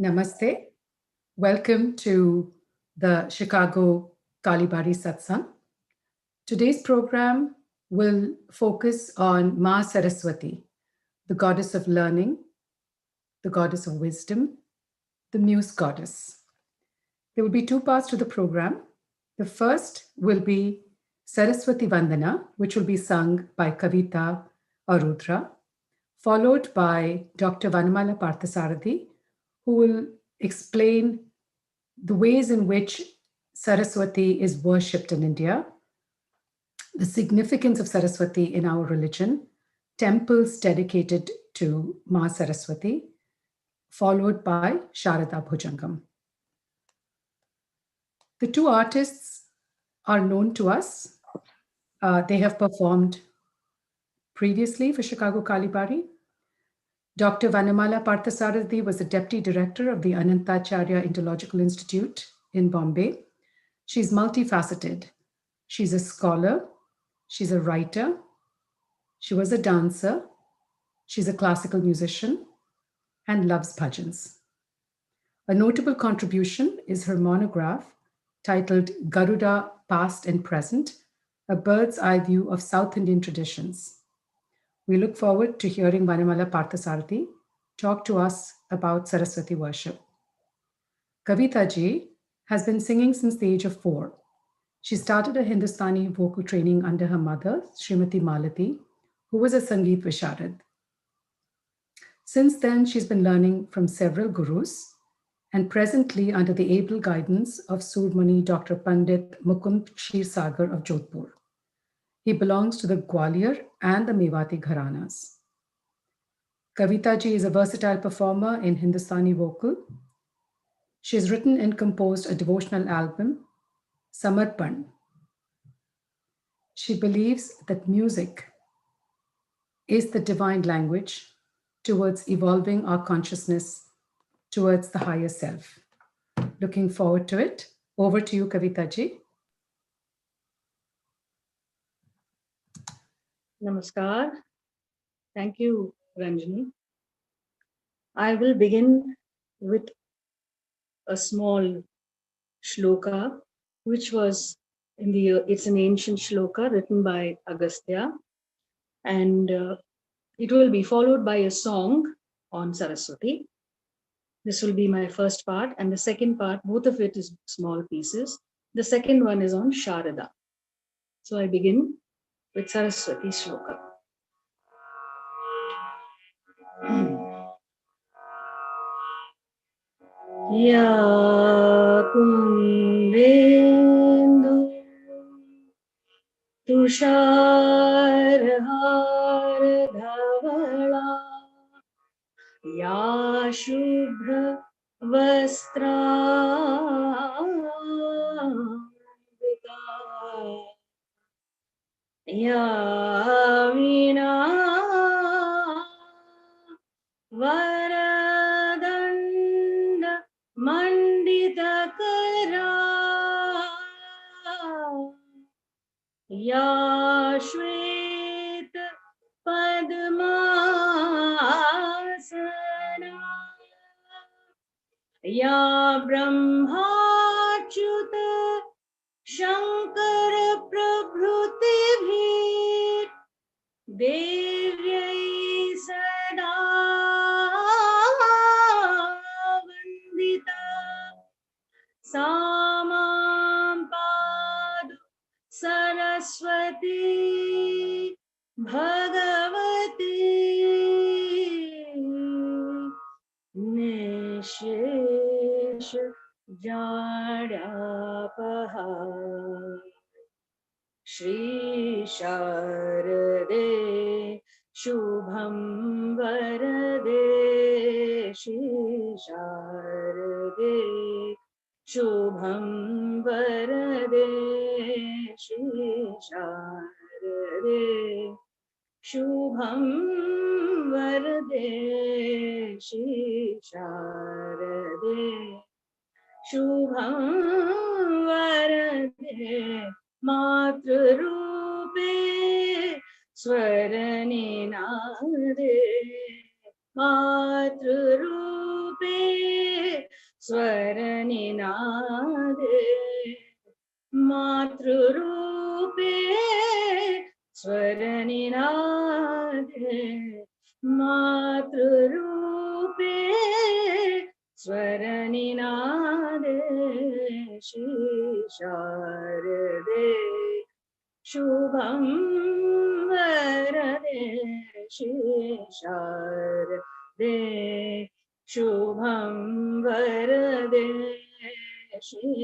Namaste. Welcome to the Chicago CKB Satsang. Today's program will focus on Ma Saraswati, the goddess of learning, the goddess of wisdom, the muse goddess. There will be two parts to the program. The first will be Saraswati Vandana, which will be sung by Kavita Arudra, followed by Dr. Vanamala Parthasarathi, who will explain the ways in which Saraswati is worshipped in India, the significance of Saraswati in our religion, temples dedicated to Ma Saraswati, followed by Sharada Bhujangam. The two artists are known to us. They have performed previously for Chicago Kalibari. Dr. Vanamala Parthasarathi was the Deputy Director of the Anantacharya Interlogical Institute in Bombay. She's multifaceted. She's a scholar, she's a writer, she was a dancer, she's a classical musician, and loves bhajans. A notable contribution is her monograph titled Garuda, Past and Present, a bird's eye view of South Indian traditions. We look forward to hearing Vanamala Parthasarathi talk to us about Saraswati worship. Kavita ji has been singing since the age of 4. She started a Hindustani vocal training under her mother, Srimati Malati, who was a Sangeet Visharad. Since then, she's been learning from several gurus and presently under the able guidance of Surmani Dr. Pandit Mukund Kshirsagar of Jodhpur. He belongs to the Gwalior and the Mewati Gharanas. Kavita ji is a versatile performer in Hindustani vocal. She has written and composed a devotional album, Samarpan. She believes that music is the divine language towards evolving our consciousness towards the higher self. Looking forward to it. Over to you, Kavita ji. Namaskar. Thank you, Ranjani. I will begin with a small shloka, which was it's an ancient shloka written by Agastya, and it will be followed by a song on Saraswati. This will be my first part, and the second part, both of it is small pieces. The second one is on Sharada. So I begin with Saraswati shloka. Ya Kundendu Tusharhar Dhavala Ya Shubhra Vastra Ya Veena Varadanda Manditakara Ya Shweta Padmasana Ya Brahmachyuta Shankara Prabhuti Devyai Sada Vandita Samam Padu Saraswati Bhagavati Nishesh Jadyapaha Shri Sharade Shubham Varade Shri Sharade Shubham Varade Shri Sharade Shubham Varade Shri Sharade Shubham Varade Matrupe स्वरनिनादे मातृरूपे स्वरनिनादे मातृरूपे स्वरनिनादे मातृरूपे स्वरनिनादे Shri शारदे शुभं वरदे श्री शारदे शुभं वरदे श्री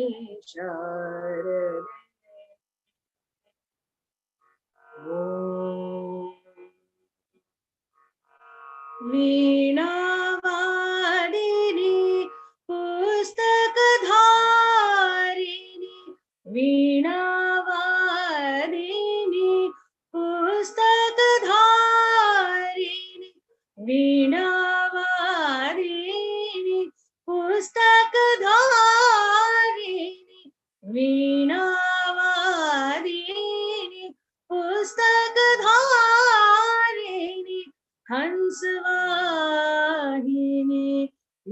शारदे वीणावादिनी पुस्तकधारिणी वीणावादिनी पुस्तकधारिणी वीणावादिनी पुस्तकधारिणी वीणावादिनी पुस्तकधारिणी हंसवाहिनी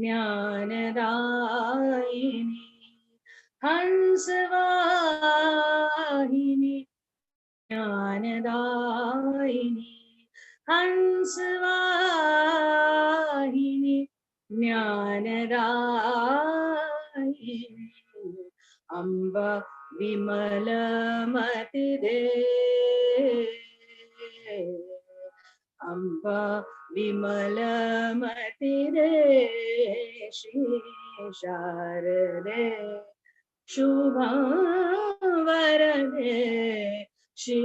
ज्ञानदायिनी हंसवाहिनी ज्ञानदायिनी हंसवाहिनी ज्ञानदायिनी अम्ब विमलमतिदे अम्ब विमलमतिदे श्री शारदे शुभं वरदे श्री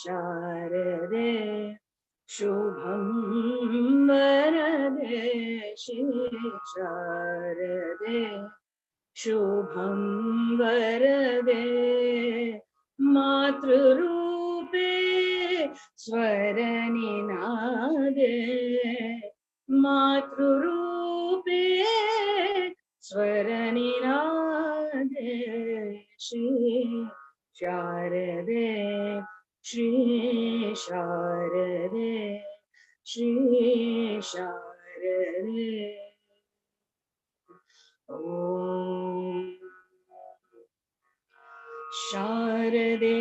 शारदे शुभं वरदे श्री शारदे शुभं वरदे मातृरूपे स्वरनिनादे मातृरूपे स्वरनिनादे श्री शारदे श्री शारदे श्री शारदे ॐ शारदे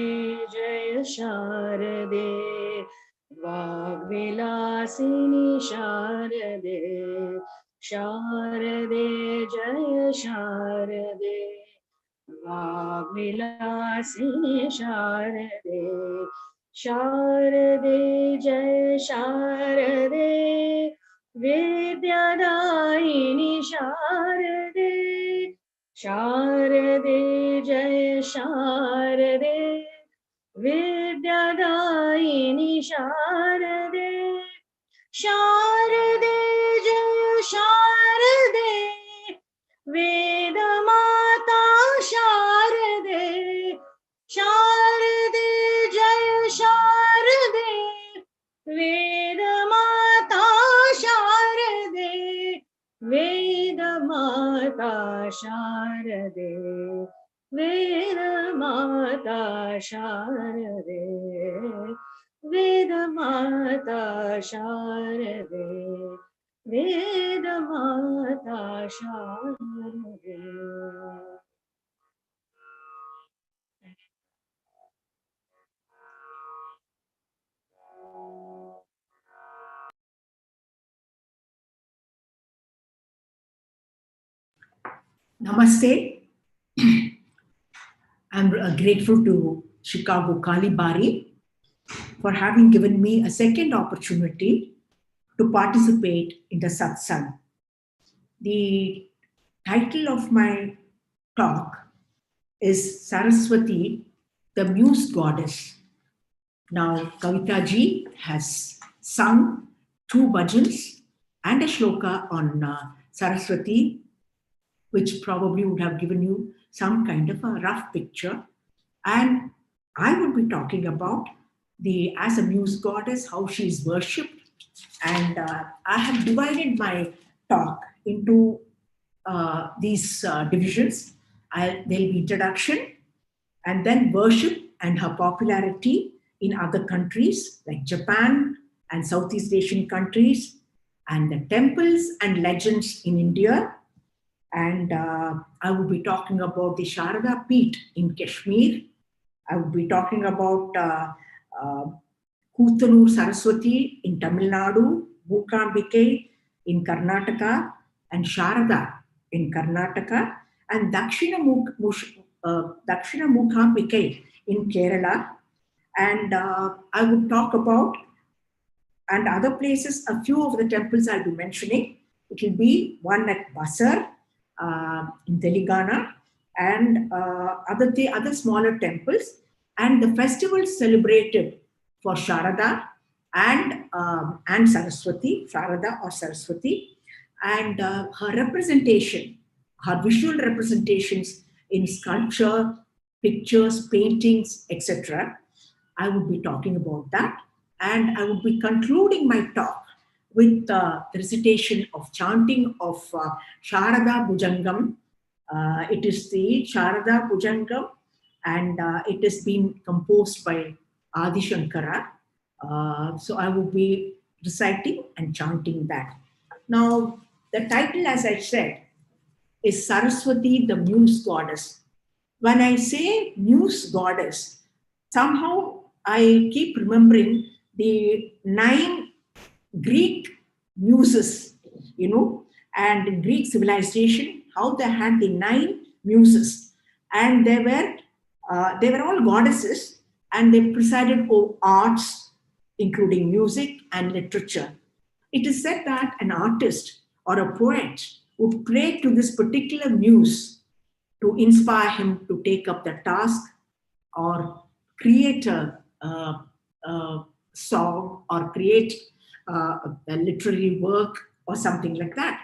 जय शारदे वाग्विलासिनी शारदे शारदे जय शारदे वाग्विलासिनी शारदे शारदे जय शारदे विद्यादायिनी शारदे शारदे जय शारदे विद्यादायिनी शारदे शारदे जय शारदे वेदमाता शारदे शारदे जय शारदे वेदमाता शारदे वेदमाता शारदे वेदमाता शारदे वेदमाता शारदे वेदमाता शारदे। Namaste. I'm grateful to Chicago Kalibari for having given me a second opportunity to participate in the satsang. The title of my talk is Saraswati, the Muse Goddess. Now, Kavita ji has sung 2 bhajans and a shloka on Saraswati, which probably would have given you some kind of a rough picture. And I would be talking about as a muse goddess, how she is worshipped. And I have divided my talk into these divisions. There'll be introduction, and then worship and her popularity, in other countries like Japan and Southeast Asian countries, and the temples and legends in India. And I will be talking about the Sharada Peeth in Kashmir. I will be talking about Kuttanur Saraswati in Tamil Nadu, Mookambike in Karnataka, and Sharada in Karnataka, and Dakshina Mookambike in Kerala. And I would talk about, and other places, a few of the temples I'll be mentioning. It will be one at Basar in Telangana, and other smaller temples, and the festivals celebrated for Sharada and Saraswati, Sharada or Saraswati, and her representation, her visual representations in sculpture, pictures, paintings, etc. I would be talking about that, and I would be concluding my talk with the recitation of chanting of Sharada Bhujangam. It is the Sharada Bhujangam, and it has been composed by Adi Shankara. So I will be reciting and chanting that. Now, the title, as I said, is Saraswati, the Muse Goddess. When I say Muse Goddess, somehow I keep remembering the 9 Greek muses, and in Greek civilization, how they had the 9 muses, and they were all goddesses, and they presided over arts, including music and literature. It is said that an artist or a poet would pray to this particular muse to inspire him to take up the task or create a song or create a literary work or something like that.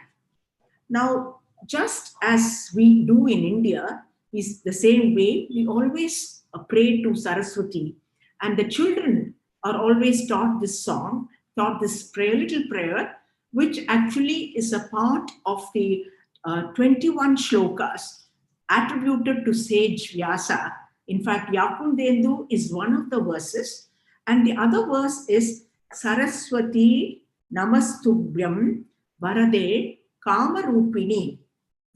Now, just as we do in India, is the same way we always pray to Saraswati, and the children are always taught this song, taught this prayer, little prayer, which actually is a part of the 21 shlokas attributed to sage Vyasa. In fact, Yakundendu is one of the verses, and the other verse is Saraswati Namastubhyam Varade Kamarupini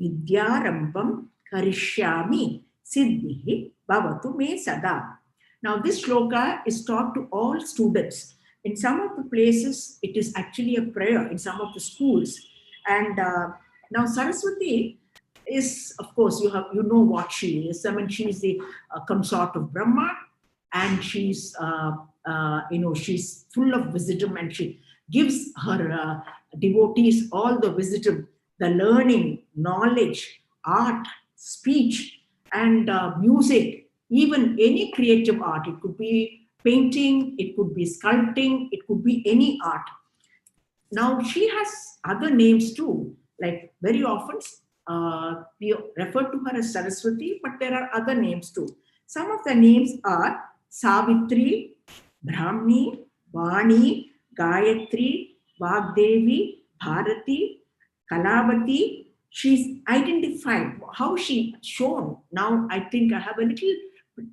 Vidyarambam Karishyami Siddhi Bhavatu Me Sada. Now, this shloka is taught to all students. In some of the places, it is actually a prayer in some of the schools. And now, Saraswati is, of course, you know what she is. I mean, she is the consort of Brahma, and she's she's full of wisdom, and she gives her devotees all the wisdom, the learning, knowledge, art, speech, and music, even any creative art. It could be painting, it could be sculpting, it could be any art. Now, she has other names too, like very often we refer to her as Saraswati, but there are other names too. Some of the names are Savitri, Brahmi, Vani, Gayatri, Vagdevi, Bharati, Kalavati. She's identified how she shown. Now I think I have a little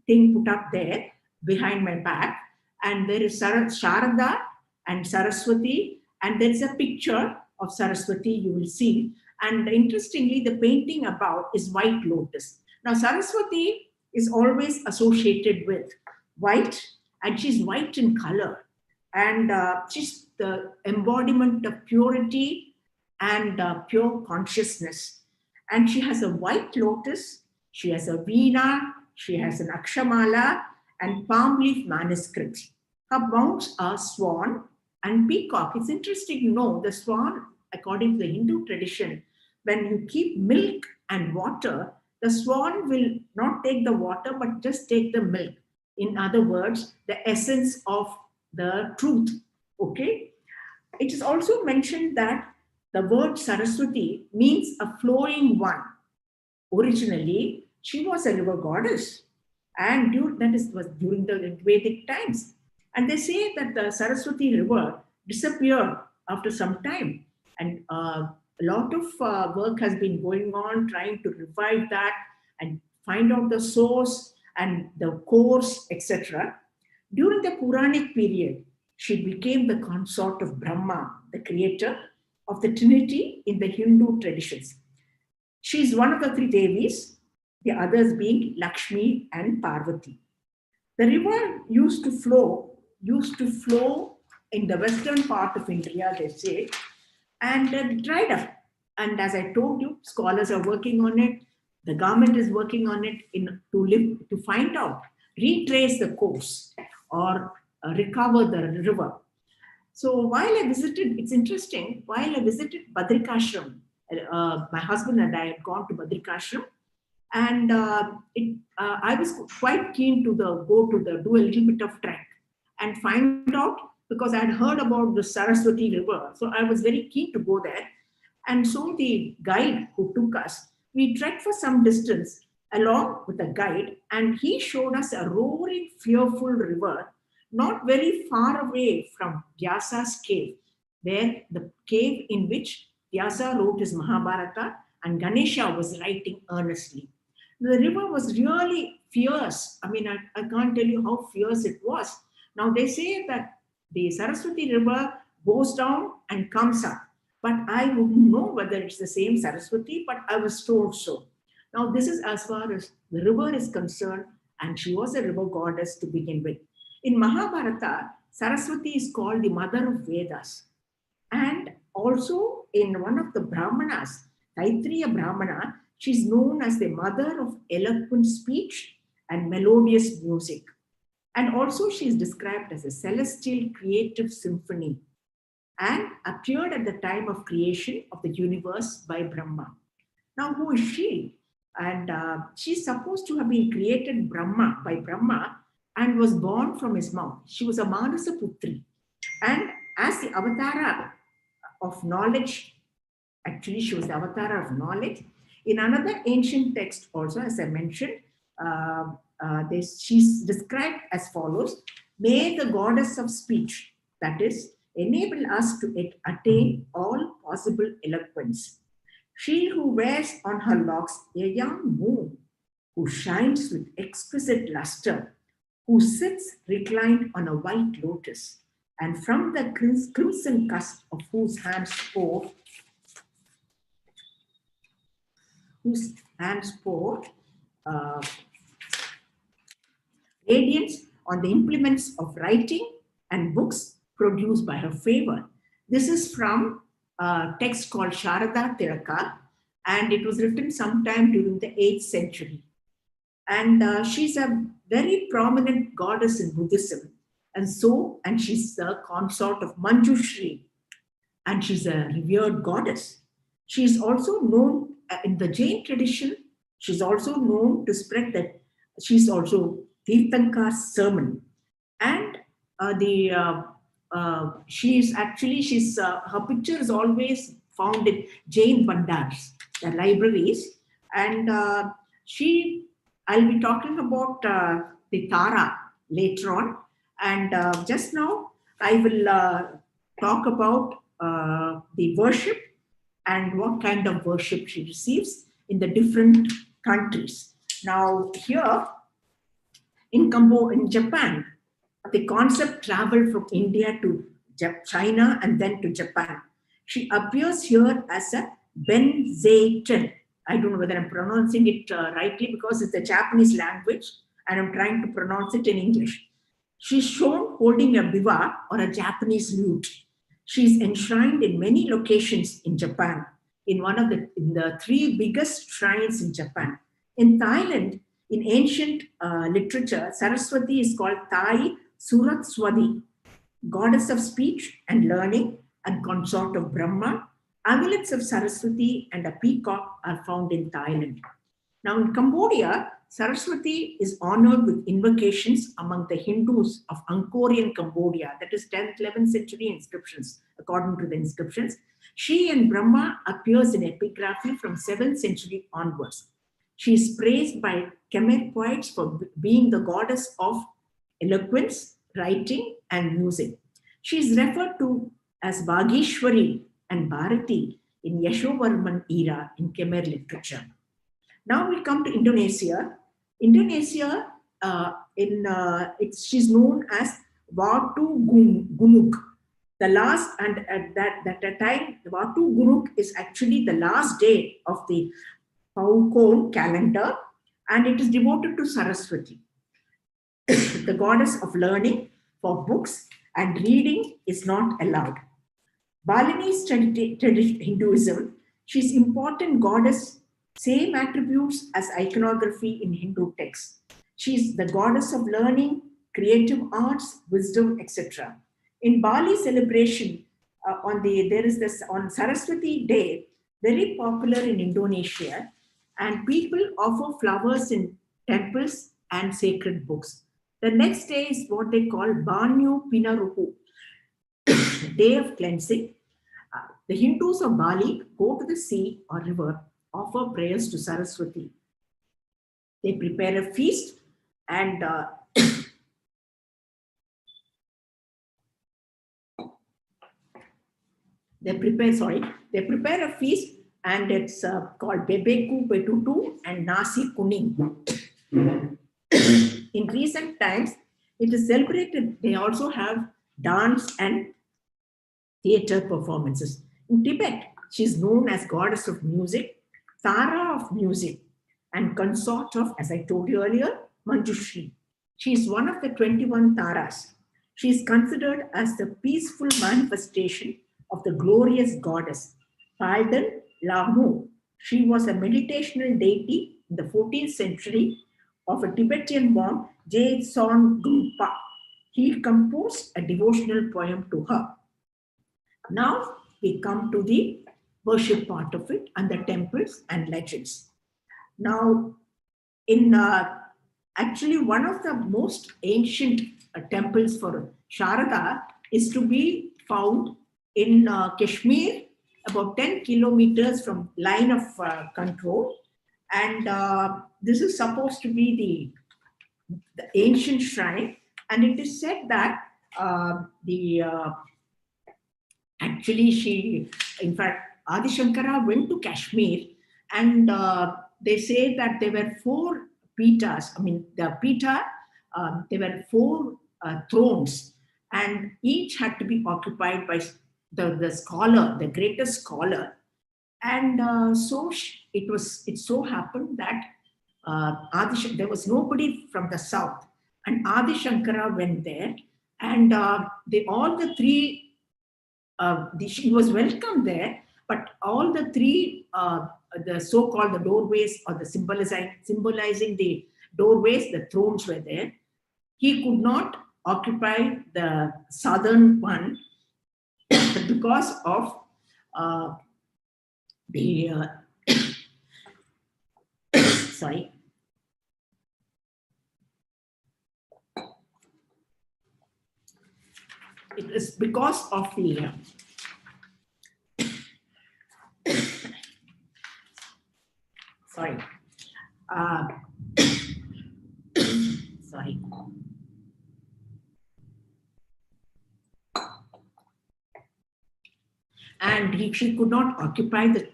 thing put up there behind my back, and there is Sharada and Saraswati, and there is a picture of Saraswati you will see. And interestingly, the painting about is white lotus. Now Saraswati is always associated with white, and she's white in color, and she's the embodiment of purity and pure consciousness. And she has a white lotus, she has a veena, she has an akshamala and palm leaf manuscripts. Her mounts are swan and peacock. It's interesting to know the swan, according to the Hindu tradition, when you keep milk and water, the swan will not take the water but just take the milk. In other words, the essence of the truth. Okay. It is also mentioned that the word Saraswati means a flowing one. Originally, she was a river goddess, and was during the Vedic times. And they say that the Saraswati river disappeared after some time, and a lot of work has been going on trying to revive that and find out the source and the course, etc. During the Puranic period, she became the consort of Brahma, the creator of the Trinity in the Hindu traditions. She is one of the three Devis, the others being Lakshmi and Parvati. The river used to flow in the western part of India, they say, and dried up. And as I told you, scholars are working on it. The government is working on it to find out, retrace the course or recover the river. So while I visited, it's interesting, while I visited Badrikashram, my husband and I had gone to Badrikashram, and I was quite keen to do a little bit of trek and find out, because I had heard about the Saraswati River. So I was very keen to go there. And so the guide who took us, we trekked for some distance along with a guide, and he showed us a roaring, fearful river not very far away from Vyasa's cave, where the cave in which Vyasa wrote his Mahabharata and Ganesha was writing earnestly. The river was really fierce. I mean, I can't tell you how fierce it was. Now, they say that the Saraswati River goes down and comes up, but I wouldn't know whether it's the same Saraswati, but I was told so. Now, this is as far as the river is concerned, and she was a river goddess to begin with. In Mahabharata, Saraswati is called the mother of Vedas. And also in one of the Brahmanas, Taittiriya Brahmana, she's known as the mother of eloquent speech and melodious music. And also she is described as a celestial creative symphony and appeared at the time of creation of the universe by Brahma. Now, who is she? And she's supposed to have been created by Brahma and was born from his mouth. She was a Manasa Putri. And as the avatara of knowledge, actually she was the avatar of knowledge. In another ancient text also, as I mentioned, she's described as follows: may the goddess of speech, that is, enable us to attain all possible eloquence. She who wears on her locks a young moon, who shines with exquisite luster, who sits reclined on a white lotus, and from the crimson cusp of whose hands pour radiance on the implements of writing and books produced by her favor. This is from a text called Sharada Tiraka, and it was written sometime during the 8th century. And she's a very prominent goddess in Buddhism. And she's the consort of Manjushri, and she's a revered goddess. She's also known in the Jain tradition, she's also known to spread that she's also Tirthankar's sermon. And her picture is always found in Jain Bandars, the libraries. And I'll be talking about the Tara later on. And just now, I will talk about the worship and what kind of worship she receives in the different countries. Now, here in Japan, the concept traveled from India to China and then to Japan. She appears here as a Benzeiten. I don't know whether I'm pronouncing it rightly because it's a Japanese language and I'm trying to pronounce it in English. She's shown holding a biwa or a Japanese lute. She's enshrined in many locations in Japan, in the 3 biggest shrines in Japan. In Thailand, in ancient literature, Saraswati is called Thai Suratswati, goddess of speech and learning and consort of Brahma. Amulets of Saraswati and a peacock are found in Thailand. Now in Cambodia, Saraswati is honored with invocations among the Hindus of Angkorian Cambodia, that is 10th, 11th century inscriptions, according to the inscriptions. She and Brahma appears in epigraphy from 7th century onwards. She is praised by Khmer poets for being the goddess of eloquence, writing, and music. She is referred to as Bhageshwari and Bharati in Yashovarman era in Khmer literature. Now we come to Indonesia. Indonesia she's known as Vatu Gunuk. The last, and at that time, the Vatu Gunuk is actually the last day of the Paukon calendar, and it is devoted to Saraswati, the goddess of learning. For books and reading is not allowed. Balinese Hinduism, she is important goddess, same attributes as iconography in Hindu texts. She is the goddess of learning, creative arts, wisdom, etc. In Bali celebration, there is this on Saraswati Day, very popular in Indonesia, and people offer flowers in temples and sacred books. The next day is what they call Banyu Pinaruhu, day of cleansing. The Hindus of Bali go to the sea or river, offer prayers to Saraswati. They prepare a feast and they prepare a feast, and it's called Bebeku Betutu and Nasi Kuning. In recent times, it is celebrated. They also have dance and theater performances. In Tibet, she is known as goddess of music, Tara of music, and consort of, as I told you earlier, Manjushri. She is one of the 21 Taras. She is considered as the peaceful manifestation of the glorious goddess, Palden Lamu. She was a meditational deity in the 14th century of a Tibetan monk, Son Gumpa. He composed a devotional poem to her. Now we come to the worship part of it and the temples and legends. Now, in actually one of the most ancient temples for Sharada is to be found in Kashmir, about 10 kilometers from line of control. And this is supposed to be the ancient shrine. And it is said that actually in fact, Adi Shankara went to Kashmir, and they say that there were 4 pitas. I mean, the pita, there were 4 thrones, and each had to be occupied by the scholar, the greatest scholar. And so it so happened that there was nobody from the south, and Adi Shankara went there, and all the 3. She was welcome there, but all the 3, the so-called the doorways, or the symbolizing the doorways, the thrones were there. He could not occupy the southern one because of the sorry. It is because of the sorry. Sorry. And she could not occupy the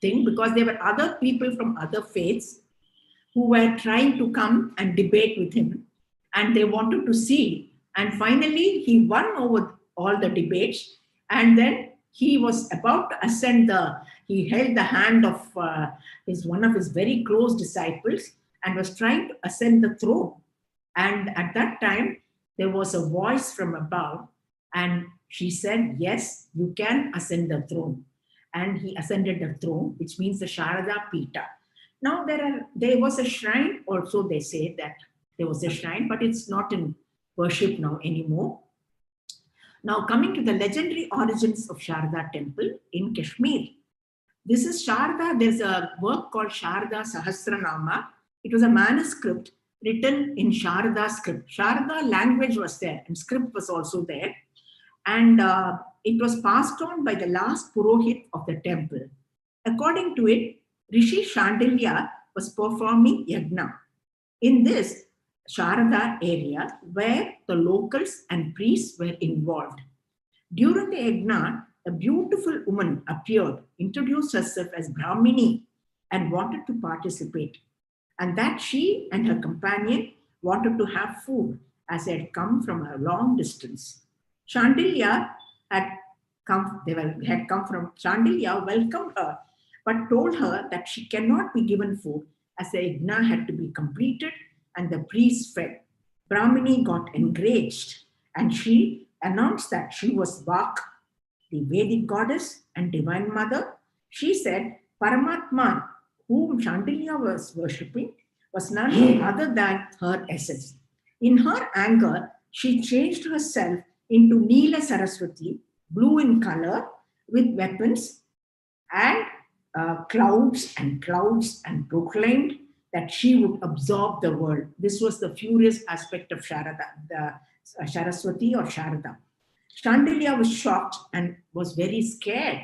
thing because there were other people from other faiths who were trying to come and debate with him, and they wanted to see. And finally, he won over all the debates, and then he was about to ascend he held the hand of one of his very close disciples and was trying to ascend the throne. And at that time, there was a voice from above, and she said, yes, you can ascend the throne. And he ascended the throne, which means the Sharada Pita. Now there was a shrine also. They say that there was a shrine, but it's not in worship now anymore. Now coming to the legendary origins of Sharada temple in Kashmir. This is Sharada. There's a work called Sharada Sahasranama. It was a manuscript written in Sharada script. Sharada language was there and script was also there. And it was passed on by the last Purohit of the temple. According to it, Rishi Shandilya was performing yagna in this Sharada area where the locals and priests were involved. During the yagna, a beautiful woman appeared, introduced herself as Brahmini, and wanted to participate. and that she and her companion wanted to have food as they had come from a long distance. Chandilya had come from Chandilya welcomed her, but told her that she cannot be given food as the yajna had to be completed and the priest fed. Brahmini got enraged and she announced that she was Vak, the Vedic goddess and divine mother. She said Paramatman, whom Chandilya was worshipping, was none other than her essence. In her anger, she changed herself into Neela Saraswati, blue in color, with weapons and clouds and proclaimed that she would absorb the world. This was the furious aspect of Sharada, the Saraswati or Sharada. Chandilya was shocked and was very scared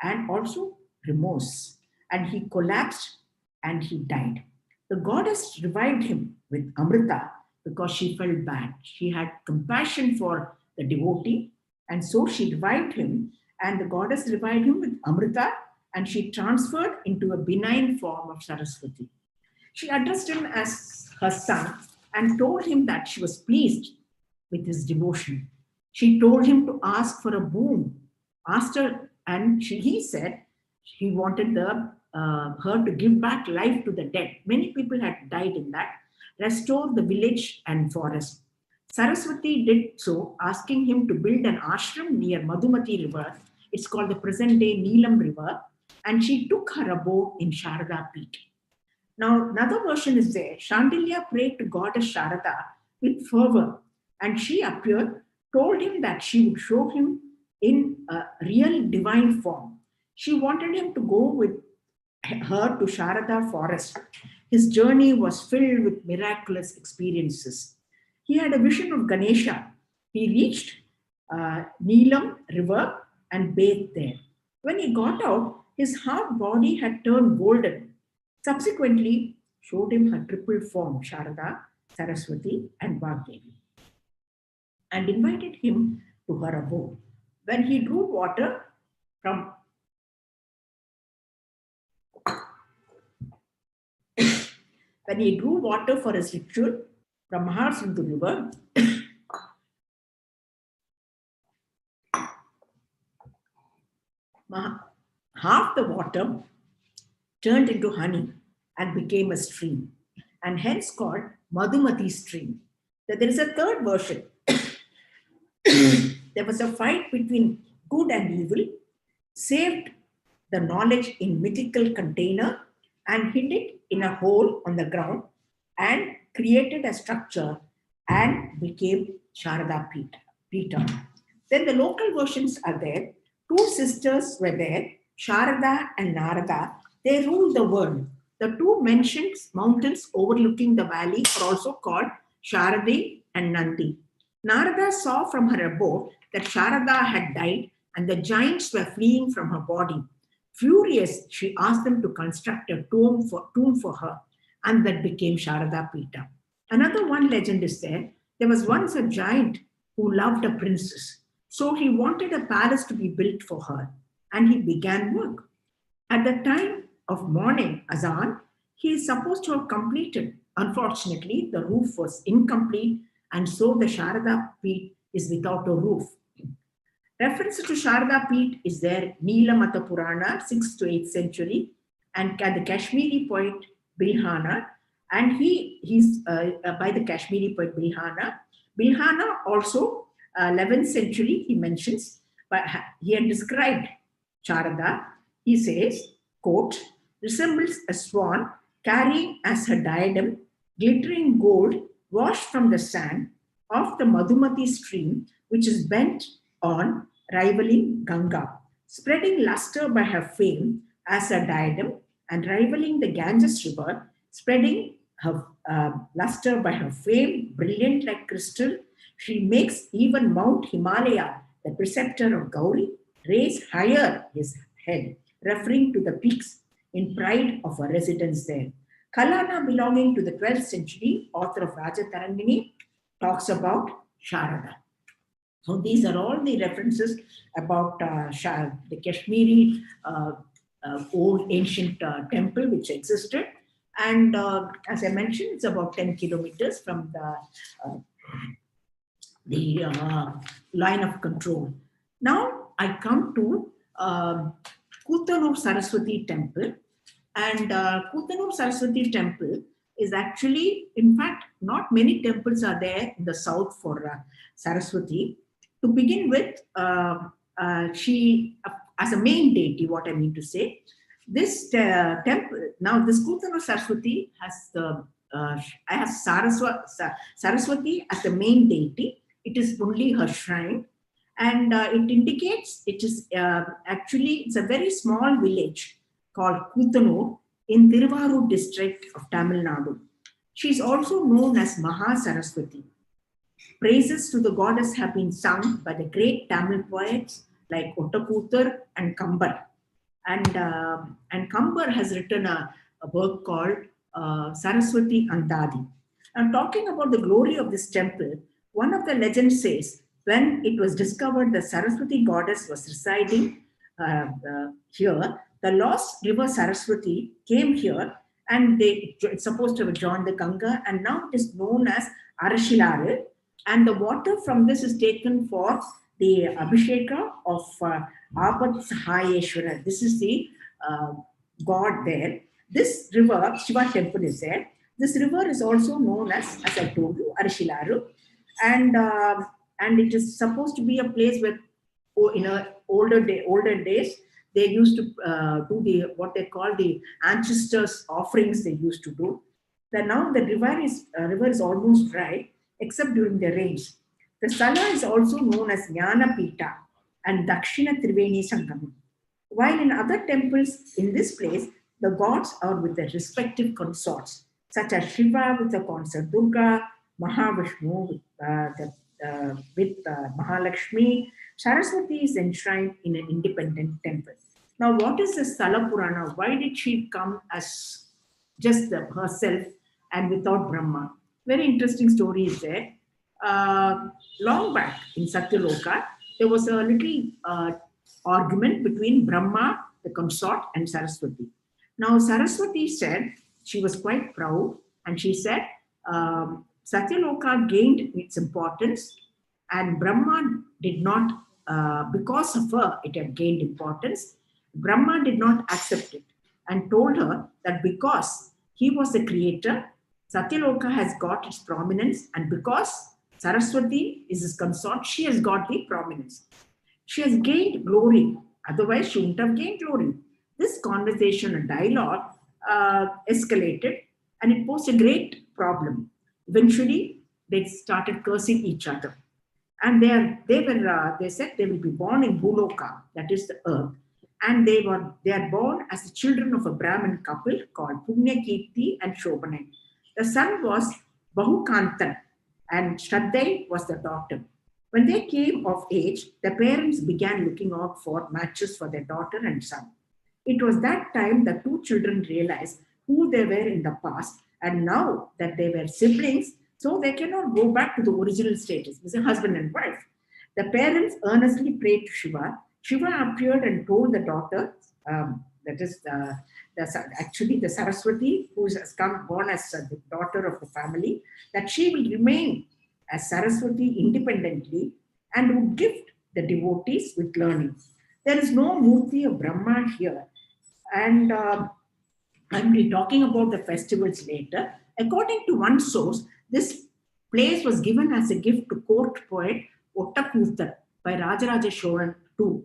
and also remorse. And he collapsed and he died. The goddess revived him with Amrita because she felt bad. She had compassion for the devotee, and so she revived him. And the goddess revived him with Amrita, and she transferred into a benign form of Saraswati. She addressed him as her son and told him that she was pleased with his devotion. She told him to ask for a boon, asked her, and he said he wanted her to give back life to the dead. Many people had died in that. Restore the village and forest. Saraswati did so, asking him to build an ashram near Madhumati river. It's called the present day Neelam river. And she took her abode in Sharada Peeth. Now, another version is there. Chandilya prayed to goddess Sharada with fervor, and she appeared, told him that she would show him in a real divine form. She wanted him to go with her to Sharada forest. His journey was filled with miraculous experiences. He had a vision of Ganesha. He reached Neelam river and bathed there. When he got out, his half body had turned golden. Subsequently, showed him her triple form, Sharada, Saraswati, and Vagdevi, and invited him to her abode. When he drew water from when he drew water for his ritual from Mahasindu river, half the water turned into honey and became a stream, and hence called Madhumati stream. That there is a third version. There was a fight between good and evil, saved the knowledge in mythical container and hid it in a hole on the ground and created a structure and became Sharada Peeth. Then the local versions are there. Two sisters were there, Sharada and Narada. They ruled the world. The two mentioned mountains overlooking the valley are also called Sharadi and Nandi. Narada saw from her abode that Sharada had died and the giants were fleeing from her body. Furious, she asked them to construct a tomb for her, and that became Sharada Peeth. Another one legend is there. There was once a giant who loved a princess. So he wanted a palace to be built for her, and he began work. At the time of morning azan, he is supposed to have completed. Unfortunately, the roof was incomplete, and so the Sharada Peeth is without a roof. Reference to Sharada Peeth is there, Neelamata Purana, 6th to 8th century, and the Kashmiri poet Bilhana, and he's by the Kashmiri poet Bilhana. Bilhana also, 11th century, he mentions, but he had described Sharada. He says, quote, resembles a swan carrying as her diadem glittering gold washed from the sand of the Madhumati stream, which is bent on rivaling Ganga, spreading luster by her fame as a diadem and rivaling the Ganges river, spreading her luster by her fame, brilliant like crystal. She makes even Mount Himalaya, the preceptor of Gauri, raise higher his head, referring to the peaks in pride of her residence there. Kalana, belonging to the 12th century, author of Rajatarangini, talks about Sharada. So these are all the references about the Kashmiri old ancient temple which existed. And as I mentioned, it's about 10 kilometers from the line of control. Now I come to Kutanur Saraswati temple, and Kutanur Saraswati temple is actually, in fact, not many temples are there in the south for Saraswati. To begin with, she, as a main deity, what I mean to say, this temple, now this Kutanur Saraswati has the, I have Saraswati as the main deity. It is only her shrine, and it indicates it is actually, it's a very small village called Kutanur in Tiruvarur district of Tamil Nadu. She is also known as Maha Saraswati. Praises to the goddess have been sung by the great Tamil poets like Ottakuthar and Kambar. And Kambar has written a work called Saraswati Andadi. I'm talking about the glory of this temple. One of the legends says when it was discovered the Saraswati goddess was residing here, the lost river Saraswati came here, and it's supposed to have joined the Ganga, and now it is known as Arashilaru. And the water from this is taken for the Abhisheka of Apat Sahayeshwara. This is the god there. This river, Shiva temple is there. This river is also known as I told you, Arishilaru. And it is supposed to be a place where, in older days, they used to do what they call the ancestors' offerings. They used to do. Then now the river is almost dry, except during the rains. The Sala is also known as Jnana Pita and Dakshina Triveni Sangamam. While in other temples in this place, the gods are with their respective consorts, such as Shiva with the consort Durga, Mahavishnu with Mahalakshmi. Saraswati is enshrined in an independent temple. Now, what is the Sala Purana? Why did she come as just herself and without Brahma? Very interesting story is there. Long back in Satyaloka, there was a little argument between Brahma, the consort, and Saraswati. Now, Saraswati said, she was quite proud, and she said, Satyaloka gained its importance, and Brahma did not, because of her, it had gained importance. Brahma did not accept it and told her that because he was the creator, Satyaloka has got its prominence, and because Saraswati is his consort, she has got the prominence. She has gained glory, otherwise she wouldn't have gained glory. This conversation and dialogue escalated, and it posed a great problem. Eventually, they started cursing each other. And they said they will be born in Bhuloka, that is the earth. And they are born as the children of a Brahmin couple called Punya Kirti and Shobhanai. The son was Bahukantan, and Shraddai was the daughter. When they came of age, the parents began looking out for matches for their daughter and son. It was that time the two children realized who they were in the past, and now that they were siblings, so they cannot go back to the original status, as a husband and wife. The parents earnestly prayed to Shiva. Shiva appeared and told the daughter, that is actually the Saraswati, who has come born as the daughter of the family, that she will remain as Saraswati independently and would gift the devotees with learning. There is no Murti of Brahma here. And I'll be talking about the festivals later. According to one source, this place was given as a gift to court poet Ottakuthar by Rajaraja Cholan II.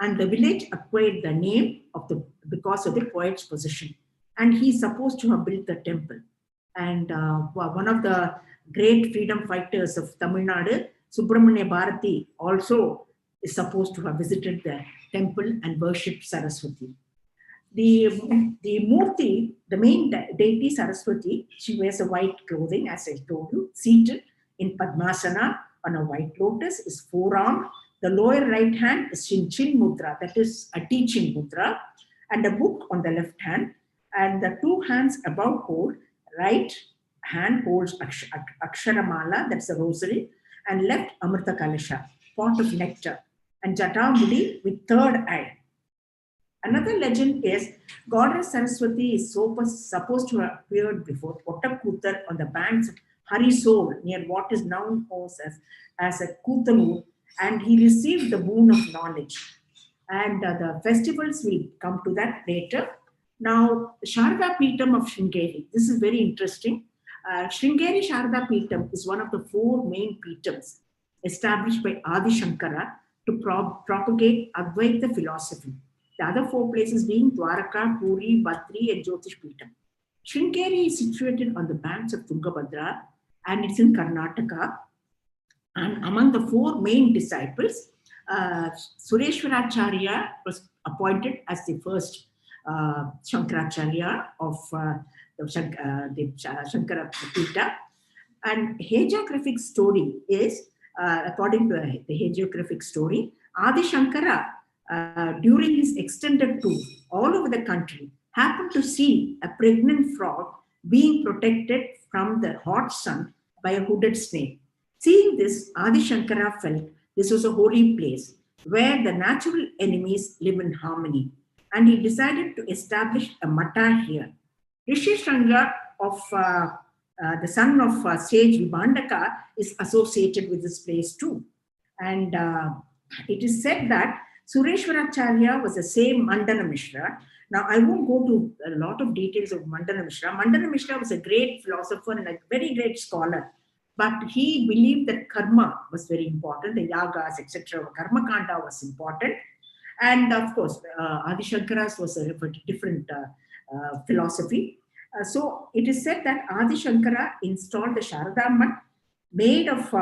And the village acquired the name because of the poet's position. And he's supposed to have built the temple. And one of the great freedom fighters of Tamil Nadu, Subramanya Bharati, also is supposed to have visited the temple and worshipped Saraswati. The Murti, the main deity Saraswati, she wears a white clothing, as I told you, seated in Padmasana on a white lotus, is forearmed. The lower right hand is Chin Mudra, that is a teaching mudra, and a book on the left hand. And the two hands above hold, right hand holds Aksharamala, that's a rosary, and left Amrita Kalasha, pot of nectar, and Jatamudi with third eye. Another legend is Goddess Saraswati is supposed to have appeared before Ottakoothar on the banks of Harisol near what is now known as a Kuthanur, and he received the boon of knowledge. And the festivals will come to that later. Now, Sharda Peetam of Sringeri. This is very interesting. Sringeri Sharda Peetam is one of the four main Peetams established by Adi Shankara to propagate Advaita philosophy. The other four places being Dwaraka, Puri, Badri, and Jyotish Peetam. Sringeri is situated on the banks of Tungabhadra and it's in Karnataka. And among the four main disciples, Sureshwaracharya was appointed as the first Shankaracharya of the Shankara Peeta. And hagiographic story is, according to the hagiographic story, Adi Shankara, during his extended tour all over the country, happened to see a pregnant frog being protected from the hot sun by a hooded snake. Seeing this, Adi Shankara felt this was a holy place where the natural enemies live in harmony, and he decided to establish a mata here. Rishi Shranga of the son of sage Vibhandaka is associated with this place too. And it is said that Sureshwaracharya was the same Mandana Mishra. Now, I won't go to a lot of details of Mandana Mishra. Mandana Mishra was a great philosopher and a very great scholar. But he believed that karma was very important, the yagas, etc. Karma kanda was important. And of course, Adi Shankara's was a different philosophy. So it is said that Adi Shankara installed the Sharadamman made of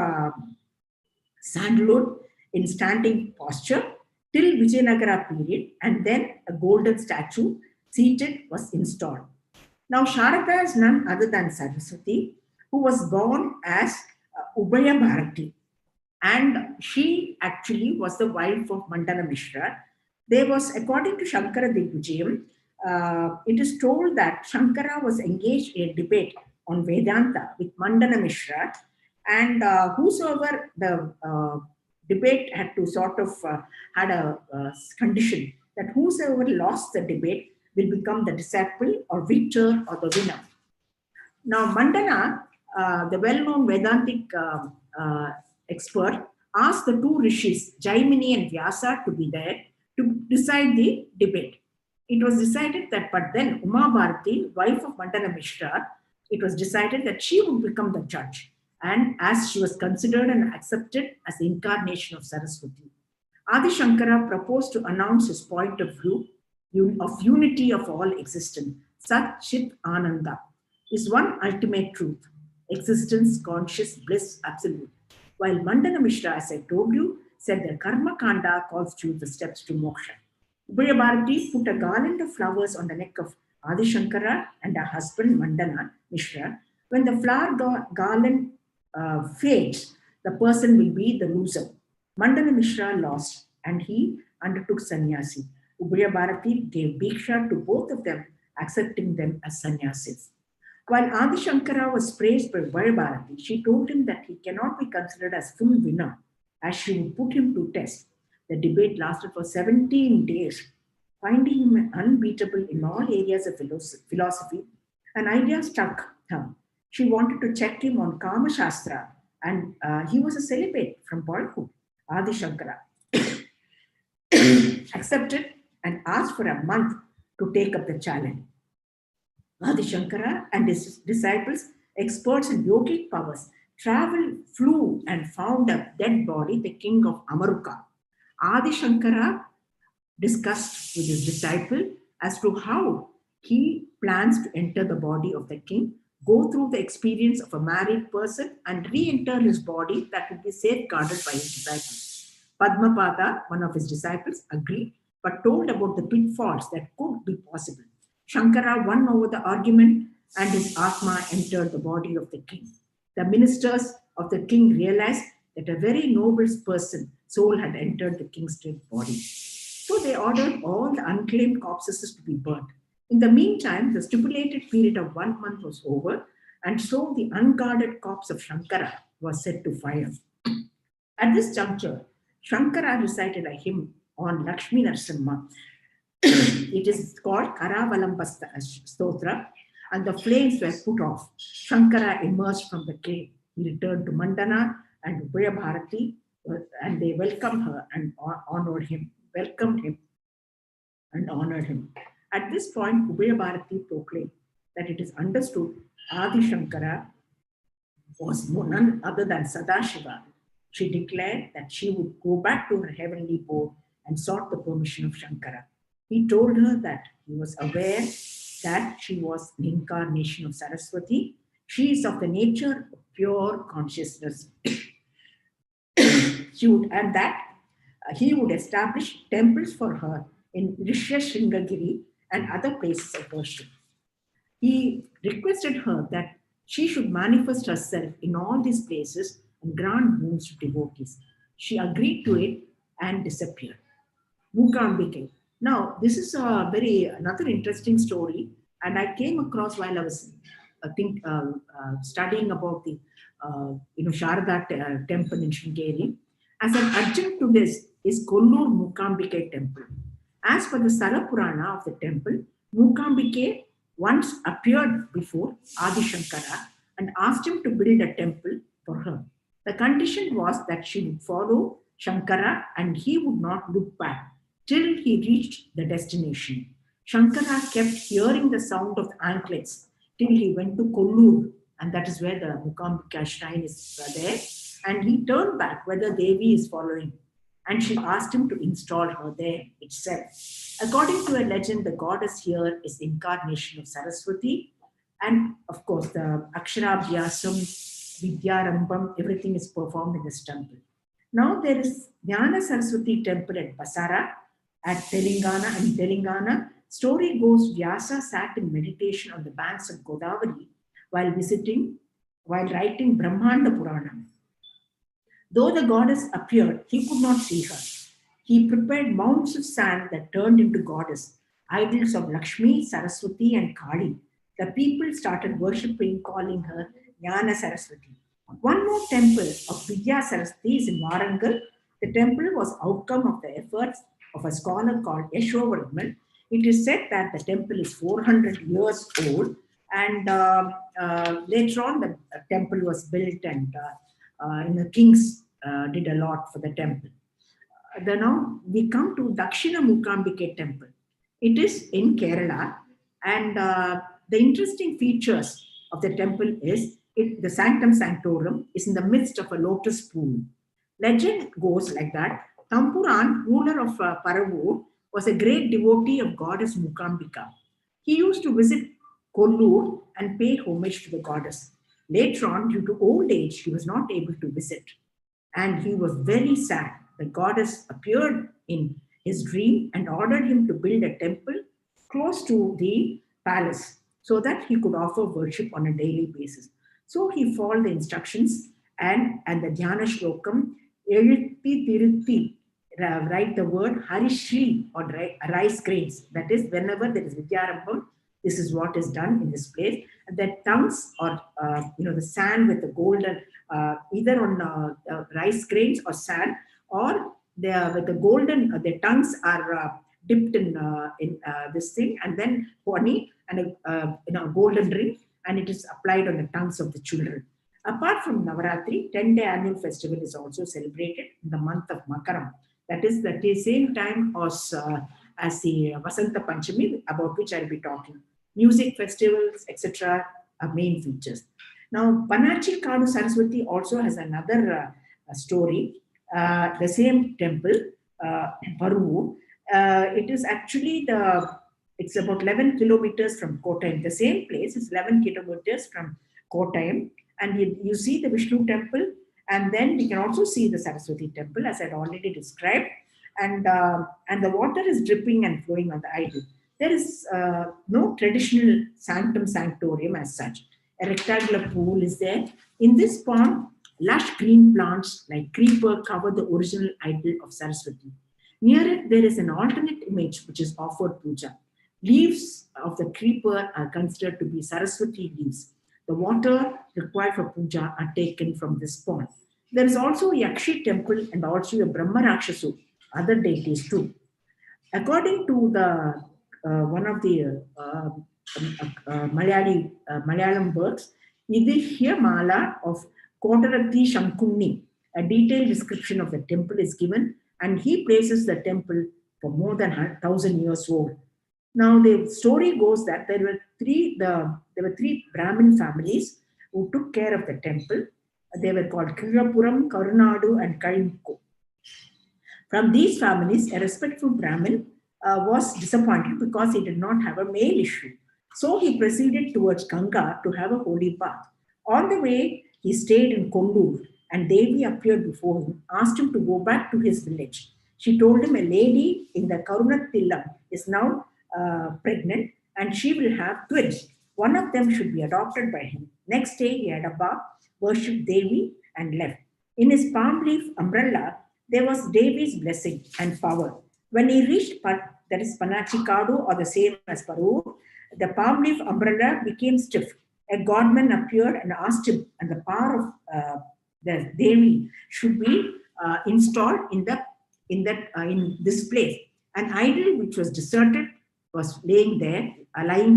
sandalwood in standing posture till Vijayanagara period, and then a golden statue seated was installed. Now, Sharada is none other than Saraswati, who was born as Ubaya Bharati, and she actually was the wife of Mandana Mishra. There was, according to Shankara Digvijayam, it is told that Shankara was engaged in a debate on Vedanta with Mandana Mishra, and whosoever the debate had to sort of had a condition that whosoever lost the debate will become the disciple or victor or the winner. Now, Mandana, the well-known Vedantic expert, asked the two rishis, Jaimini and Vyasa, to be there to decide the debate. It was decided that, but then Uma Bharati, wife of Mandana Mishra, it was decided that she would become the judge. And as she was considered and accepted as the incarnation of Saraswati, Adi Shankara proposed to announce his point of view of unity of all existence. Sat Chit Ananda is one ultimate truth, existence, conscious, bliss, absolute. While Mandana Mishra, as I told you, said that Karma Kanda constitutes the steps to moksha. Ubaya Bharati put a garland of flowers on the neck of Adi Shankara and her husband Mandana Mishra. When the flower garland fades, the person will be the loser. Mandana Mishra lost and he undertook sannyasi. Ubaya Bharati gave bhiksha to both of them, accepting them as sannyasis. While Adi Shankara was praised by Ubaya Bharati, she told him that he cannot be considered as full winner, as she would put him to test. The debate lasted for 17 days, finding him unbeatable in all areas of philosophy. An idea struck her. She wanted to check him on Kama Shastra, and he was a celibate from boyhood. Adi Shankara accepted and asked for a month to take up the challenge. Adi Shankara and his disciples, experts in yogic powers, flew and found a dead body, the king of Amaruka. Adi Shankara discussed with his disciple as to how he plans to enter the body of the king, go through the experience of a married person, and re-enter his body that would be safeguarded by his disciples. Padmapada, one of his disciples, agreed, but told about the pitfalls that could be possible. Shankara won over the argument and his Atma entered the body of the king. The ministers of the king realized that a very noble person, soul, had entered the king's dead body. So they ordered all the unclaimed corpses to be burnt. In the meantime, the stipulated period of 1 month was over, and so the unguarded corpse of Shankara was set to fire. At this juncture, Shankara recited a hymn on Lakshmi Narasimha. It is called Karavalambasta Stotra, and the flames were put off. Shankara emerged from the cave. He returned to Mandana and Ubaya Bharati, and they welcomed her and honored him, welcomed him and honored him. At this point, Ubaya Bharati proclaimed that it is understood Adi Shankara was none other than Sadashiva. She declared that she would go back to her heavenly abode and sought the permission of Shankara. He told her that he was aware that she was an incarnation of Saraswati. She is of the nature of pure consciousness. And that he would establish temples for her in Rishya and other places of worship. He requested her that she should manifest herself in all these places and grant boons to devotees. She agreed to it and disappeared. Mukambike. Now, this is another interesting story, and I came across while I was, studying about the, Sharada temple in Shringeri. As an adjunct to this is Kollur Mukambike temple. As per the Sara Purana of the temple, Mukambike once appeared before Adi Shankara and asked him to build a temple for her. The condition was that she would follow Shankara and he would not look back till he reached the destination. Shankara kept hearing the sound of anklets till he went to Kollur, and that is where the Mukambika shrine is there. And he turned back whether Devi is following, and she asked him to install her there itself. According to a legend, the goddess here is the incarnation of Saraswati, and of course, the Aksharabhyasam, Vidyarambam, everything is performed in this temple. Now there is Jnana Saraswati temple at Basara, at Telangana. And in Telangana, story goes Vyasa sat in meditation on the banks of Godavari while writing Brahmanda Purana. Though the goddess appeared, he could not see her. He prepared mounds of sand that turned into goddess, idols of Lakshmi, Saraswati, and Kali. The people started worshipping, calling her Jnana Saraswati. One more temple of Vidya Saraswati is in Warangal. The temple was outcome of the efforts of a scholar called Yashovardhan. It is said that the temple is 400 years old, and later on the temple was built, and the kings did a lot for the temple. Then now we come to Dakshina Mukambike temple. It is in Kerala, and the interesting features of the temple is the Sanctum Sanctorum is in the midst of a lotus pool. Legend goes like that. Tampuran, ruler of Paravur, was a great devotee of goddess Mukambika. He used to visit Kollur and pay homage to the goddess. Later on, due to old age, he was not able to visit, and he was very sad. The goddess appeared in his dream and ordered him to build a temple close to the palace so that he could offer worship on a daily basis. So he followed the instructions, and the Dhyana Shlokam, Eluthi Tiruthi, write the word Harishri, or rice grains. That is, whenever there is Vidyarambam, this is what is done in this place. And the tongues, or the sand with the golden, either on rice grains or sand, or with the golden, the tongues are dipped in this thing, and then honey and a golden ring, and it is applied on the tongues of the children. Apart from Navaratri, 10-day annual festival is also celebrated in the month of Makaram. That is the same time as the Vasanta Panchami, about which I'll be talking. Music festivals, etc. are main features. Now, Panachi Kadu Saraswati also has another story. The same temple, Paru. It is actually it's about 11 kilometers from Kottayam. The same place is 11 kilometers from Kottayam. And you see the Vishnu temple, and then we can also see the Saraswati temple, as I had already described. And the water is dripping and flowing on the idol. There is no traditional sanctum sanctorium as such. A rectangular pool is there. In this pond, lush green plants like creeper cover the original idol of Saraswati. Near it, there is an alternate image which is offered puja. Leaves of the creeper are considered to be Saraswati leaves. The water required for puja are taken from this pond. There is also a Yakshi temple and also a Brahma Rakshasu, other deities too. According to the one of the Malayalam works, Idihya Mala of Kotarati Shankunni, a detailed description of the temple is given, and he places the temple for more than 1,000 years old. Now the story goes that there were three Brahmin families who took care of the temple. They were called Kirapuram, Karunadu, and Kalimko. From these families, a respectful Brahmin was disappointed because he did not have a male issue. So he proceeded towards Ganga to have a holy bath. On the way, he stayed in Kondur, and Devi appeared before him, asked him to go back to his village. She told him a lady in the Karunatillam is now pregnant and she will have twins. One of them should be adopted by him. Next day, he had a bath, worshipped Devi, and left. In his palm leaf umbrella, there was Devi's blessing and power. When he reached, that is Panachikadu, or the same as Parur, the palm leaf umbrella became stiff. A godman appeared and asked him, and the power of the Devi should be installed in this place. An idol which was deserted was lying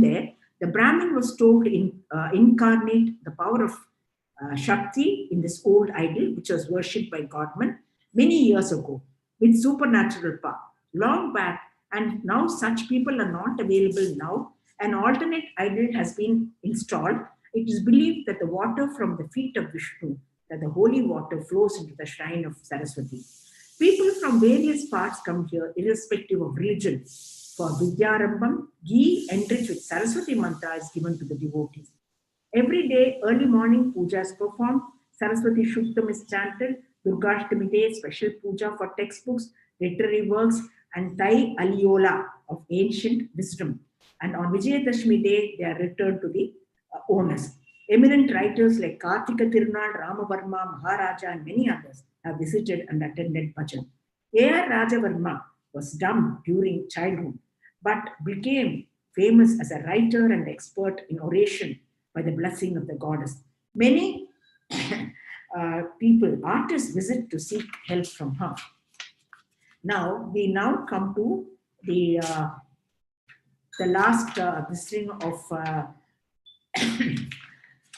there. The Brahmin was told to incarnate the power of Shakti in this old idol, which was worshipped by godmen many years ago with supernatural power. Long back, and now such people are not available now. An alternate idol has been installed. It is believed that the water from the feet of Vishnu, that the holy water flows into the shrine of Saraswati. People from various parts come here, irrespective of religion. For Vidyarambam, ghee enriched with Saraswati mantra is given to the devotees. Every day, early morning puja is performed. Saraswati Shuktam is chanted. Durgashtami Day, special puja for textbooks, literary works, and Thai Aliola of ancient wisdom. And on Vijayadashmi Day, they are returned to the owners. Eminent writers like Kartika Tirunal, Ramavarma, Maharaja, and many others have visited and attended bhajan. A.R. Rajavarma was dumb during childhood, but became famous as a writer and expert in oration by the blessing of the goddess. Many artists visit to seek help from her. Now, we now come to the last this thing of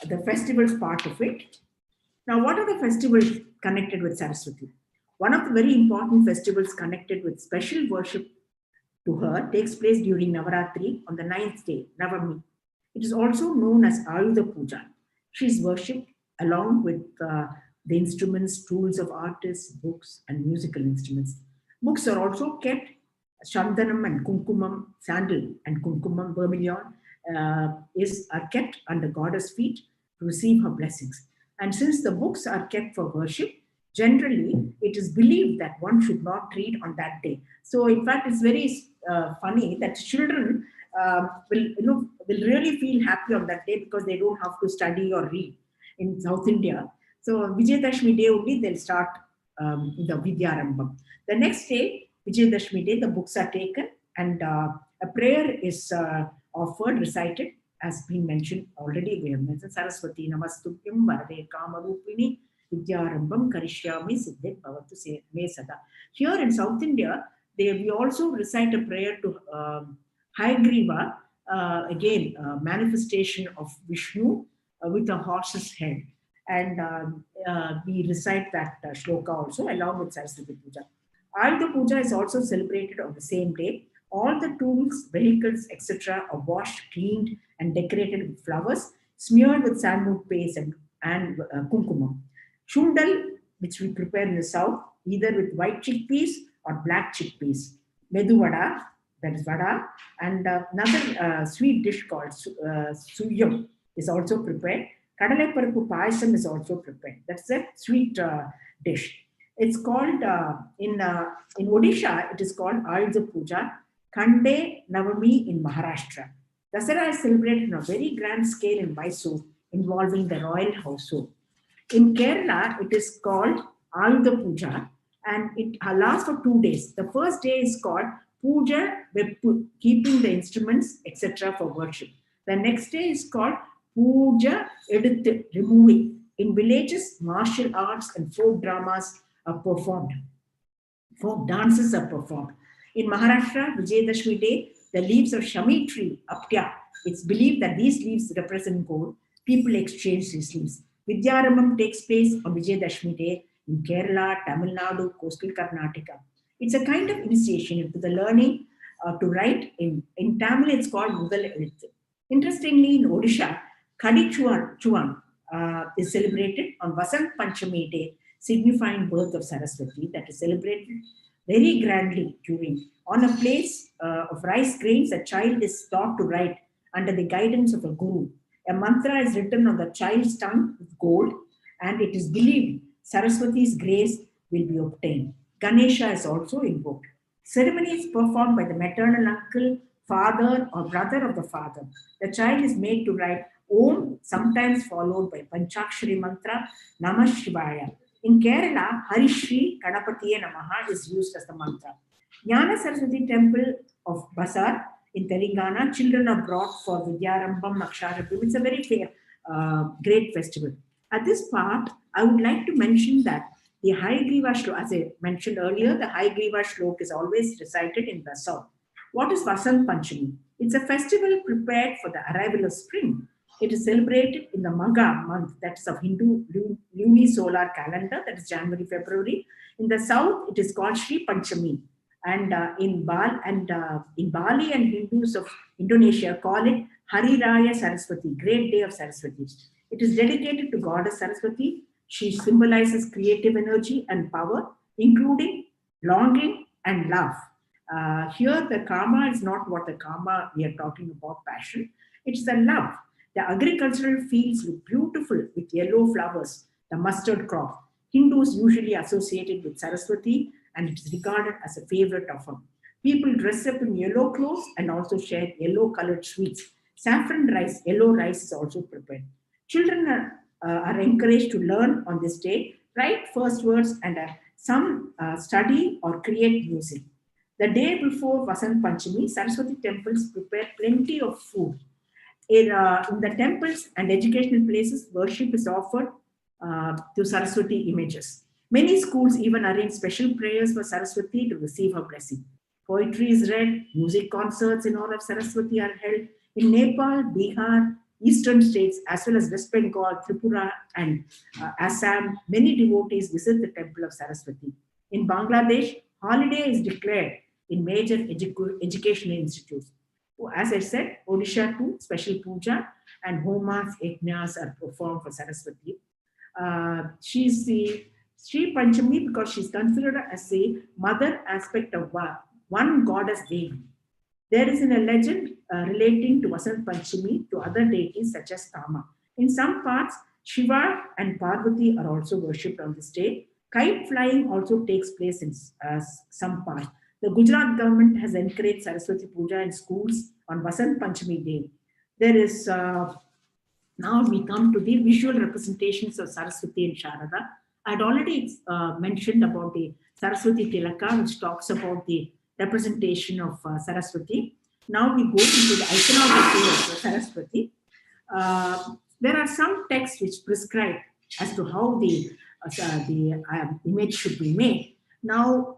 the festivals part of it. Now, what are the festivals connected with Saraswati? One of the very important festivals connected with special worship to her takes place during Navaratri on the 9th day, Navami. It is also known as Ayudha Puja. She is worshipped along with the instruments, tools of artists, books, and musical instruments. Books are also kept. Shandanam and Kunkumam, sandal and Kunkumam, vermilion, are kept under goddess' feet to receive her blessings. And since the books are kept for worship, generally it is believed that one should not read on that day. So, in fact, it's very funny that children will really feel happy on that day because they don't have to study or read in South India. So, Vijayadashmi Day only they'll start the Vidyarambam. The next day, Vijayadashmi Day, the books are taken and a prayer is offered, recited, as been mentioned already. We have mentioned Saraswati Namastupyam Varade Kamarupini Vidyarambam Karishyami Siddhit Bhavatu Me Sada. Here in South India, we also recite a prayer to Hayagriva, again, manifestation of Vishnu with a horse's head. And we recite that shloka also along with Saraswati Puja. Ayudha Puja is also celebrated on the same day. All the tools, vehicles, etc. are washed, cleaned, and decorated with flowers, smeared with sandalwood paste and kumkumam. Shundal, which we prepare in the south, either with white chickpeas or black chickpeas. Medu vada, that is vada, and another sweet dish called suyam is also prepared. Kadalaiparappu payasam is also prepared. That's a sweet dish. It's called, in Odisha, it is called Ayudha Puja, Khande Navami in Maharashtra. Dasara is celebrated on a very grand scale in Mysore, involving the royal household. In Kerala, it is called Ayudha Puja, and it lasts for 2 days. The first day is called Puja, keeping the instruments, etc. for worship. The next day is called Puja Eduthu, removing. In villages, martial arts and folk dramas are performed. Folk dances are performed. In Maharashtra, Vijayadashmi Day, the leaves of Shami tree, Aptya, it's believed that these leaves represent gold. People exchange these leaves. Vidyarambam takes place on Vijayadashmi Day in Kerala, Tamil Nadu, coastal Karnataka. It's a kind of initiation into the learning to write. In Tamil, it's called Mughal Elithu. Interestingly, in Odisha, Kadi Chuan is celebrated on Vasant Panchami Day, signifying birth of Saraswati, that is celebrated very grandly during. On a place of rice grains, a child is taught to write under the guidance of a guru. A mantra is written on the child's tongue with gold, and it is believed Saraswati's grace will be obtained. Ganesha is also invoked. Ceremony is performed by the maternal uncle, father, or brother of the father. The child is made to write Om, sometimes followed by Panchakshari mantra Namah Shivaya. In Kerala, Harishri Kanapatiya Namaha is used as the mantra. Jnana Saraswati Temple of Basar in Telangana, children are brought for Vidyarambam Aksharabhim. It's a very great festival. At this part, I would like to mention that the Haigriva Shlok, as I mentioned earlier, the Haigriva Shlok is always recited in the south. What is Vasant Panchami? It's a festival prepared for the arrival of spring. It is celebrated in the Magha month, that is of Hindu lunisolar calendar, that is January, February. In the south, it is called Sri Panchami. And in Bali and Hindus of Indonesia call it Hari Raya Saraswati, Great Day of Saraswati. It is dedicated to Goddess Saraswati. She symbolizes creative energy and power, including longing and love. Here, the karma is not what the karma we are talking about, passion. It's the love. The agricultural fields look beautiful with yellow flowers, the mustard crop. Hindus usually associate it with Saraswati, and it is regarded as a favorite of her. People dress up in yellow clothes and also share yellow colored sweets. Saffron rice, yellow rice is also prepared. Children are encouraged to learn on this day, write first words, and some study or create music. The day before Vasant Panchami, Saraswati temples prepare plenty of food. In the temples and educational places, worship is offered to Saraswati images. Many schools even arrange special prayers for Saraswati to receive her blessing. Poetry is read, music concerts in honor of Saraswati are held. In Nepal, Bihar, eastern states, as well as West Bengal, Tripura, and Assam, many devotees visit the temple of Saraswati. In Bangladesh, holiday is declared in major educational institutes. As I said, Odisha too, special puja and homas, yajnas are performed for Saraswati. She's the Sri Panchami because she's considered as a mother aspect of one goddess Devi. There is a legend relating to Vasant Panchami to other deities such as Kama. In some parts, Shiva and Parvati are also worshipped on this day. Kite flying also takes place in some parts. The Gujarat government has encouraged Saraswati Puja in schools on Vasant Panchami Day. There is, now we come to the visual representations of Saraswati and Sharada. I had already mentioned about the Saraswati Tilaka, which talks about the representation of Saraswati. Now we go into the iconography of Saraswati. There are some texts which prescribe as to how the image should be made. Now,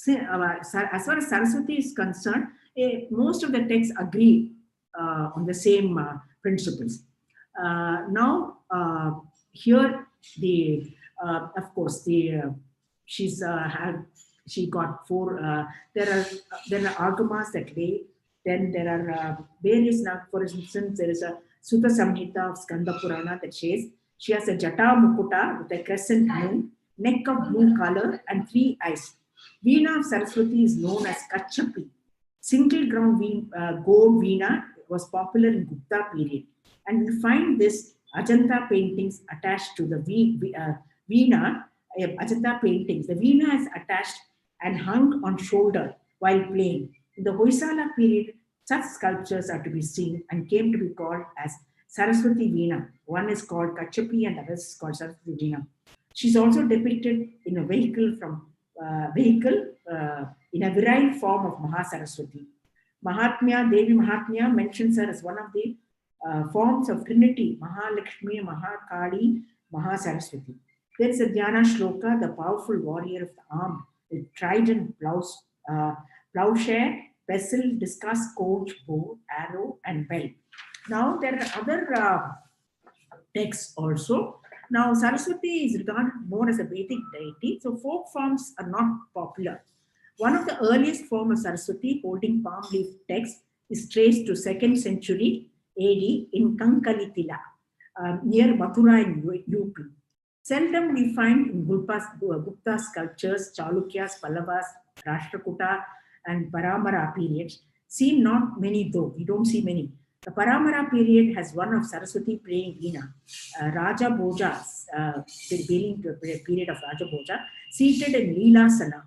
as far as Saraswati is concerned, most of the texts agree on the same principles. Now, here the of course she got four. There are agamas that way. Then there are various. Now, for instance, there is a Sutta Samhita of Skanda Purana that says she has a jata mukuta with a crescent moon, neck of blue color, and 3 eyes. Veena of Saraswati is known as Kachapi. Single ground gold veena was popular in Gupta period, and we find this Ajanta paintings attached to the veena. Ajanta paintings. The veena is attached and hung on shoulder while playing. In the Hoysala period, such sculptures are to be seen and came to be called as Saraswati Veena. One is called Kachapi and the other is called Saraswati Veena. She's also depicted in a vehicle in a virile form of Mahasaraswati. Mahatmya, Devi Mahatmya mentions her as one of the forms of Trinity, Mahalakshmi, Mahakali, Mahasaraswati. There's a Dhyana Shloka, the powerful warrior of the arm, with trident blouse, plowshare, pestle, discus, coach, bow, arrow, and bell. Now there are other texts also. Now Saraswati is regarded more as a Vedic deity, so folk forms are not popular. One of the earliest forms of Saraswati holding palm leaf text is traced to 2nd century AD in Kankalitila, near Mathura in UP. Seldom we find in Gupta sculptures, Chalukyas, Pallavas, Rashtrakuta, and Paramara periods. Seen not many though, we don't see many. The Paramara period has one of Saraswati playing Veena, Raja Bhoja's period of Raja Bhoja, seated in Leelasana,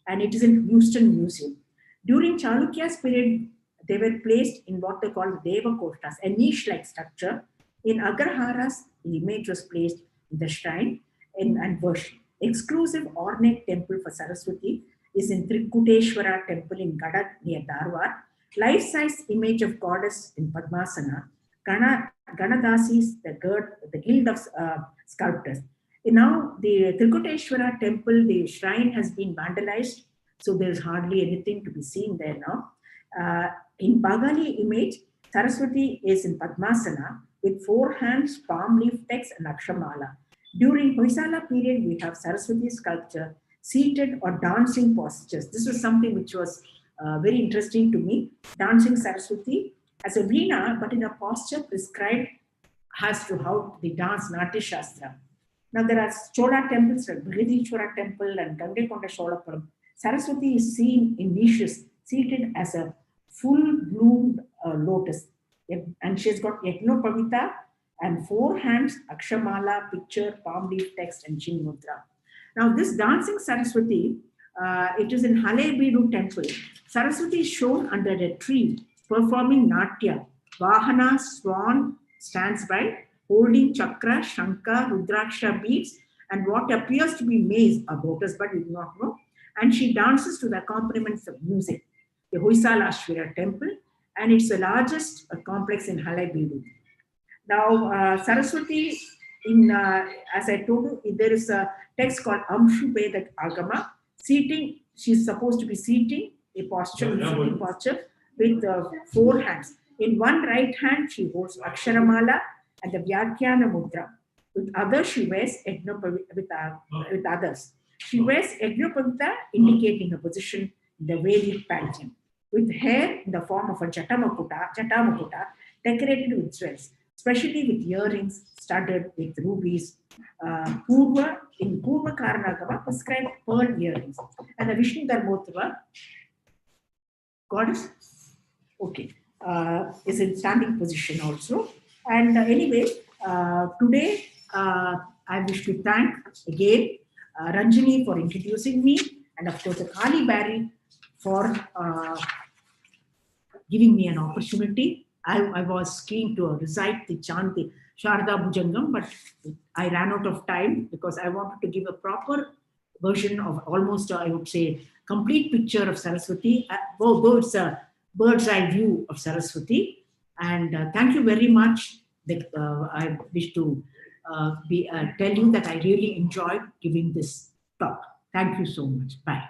and it is in Houston Museum. During Chalukya's period, they were placed in what they call Deva Koshtas, a niche-like structure. In Agarharas, the image was placed in the shrine and worship. Exclusive ornate temple for Saraswati is in Trikuteshwara temple in Gadag near Dharwad. Life-size image of goddess in Padmasana. Ganadasis, the guild of sculptors. Now, the Trikuteshwara temple, the shrine has been vandalized, so there's hardly anything to be seen there now. In Bagali image, Saraswati is in Padmasana with 4 hands, palm leaf text, and Akshamala. During Hoysala period, we have Saraswati sculpture, seated or dancing postures. This was something which was very interesting to me. Dancing Saraswati as a veena, but in a posture prescribed as to how they dance Natya Shastra. Now there are Chola temples like Brihadishwara temple and Gangekonda Cholapuram. Saraswati is seen in niches, seated as a full-bloomed lotus. And she's got Yajna Pavita and 4 hands, Akshamala, picture, palm leaf text, and Chin Mudra. Now this dancing Saraswati, it is in Halebeedu temple. Saraswati is shown under a tree performing Natya. Vahana Swan stands by, holding Chakra, Shankha, Rudraksha beads, and what appears to be maize or lotus, but we do not know. And she dances to the accompaniments of music. The Hoysalashvara temple, and it's the largest complex in Halebeedu. Now, Saraswati, as I told you, there is a text called Amshu Veda Agama. Seating, she's supposed to be seating, a posture, sitting posture with 4 hands. In one right hand, she holds Aksharamala and the Vyakhyana Mudra. With others, she wears with others. She wears Yajnapavita, indicating a position in the Vedic pantheon, with hair in the form of a Jatamukuta, decorated with jewels, especially with earrings studded with rubies. In Purva Karanagama prescribed pearl earrings. And the Vishnu Dharmottava, goddess, okay, is in standing position also. And anyway, today I wish to thank again Ranjini for introducing me, and of course the Kali Barry for giving me an opportunity. I was keen to recite the chant, the Sharda Bhujangam, but I ran out of time because I wanted to give a proper version of almost, I would say, complete picture of Saraswati, though it's a bird's eye view of Saraswati. And thank you very much. I wish to tell you that I really enjoyed giving this talk. Thank you so much. Bye.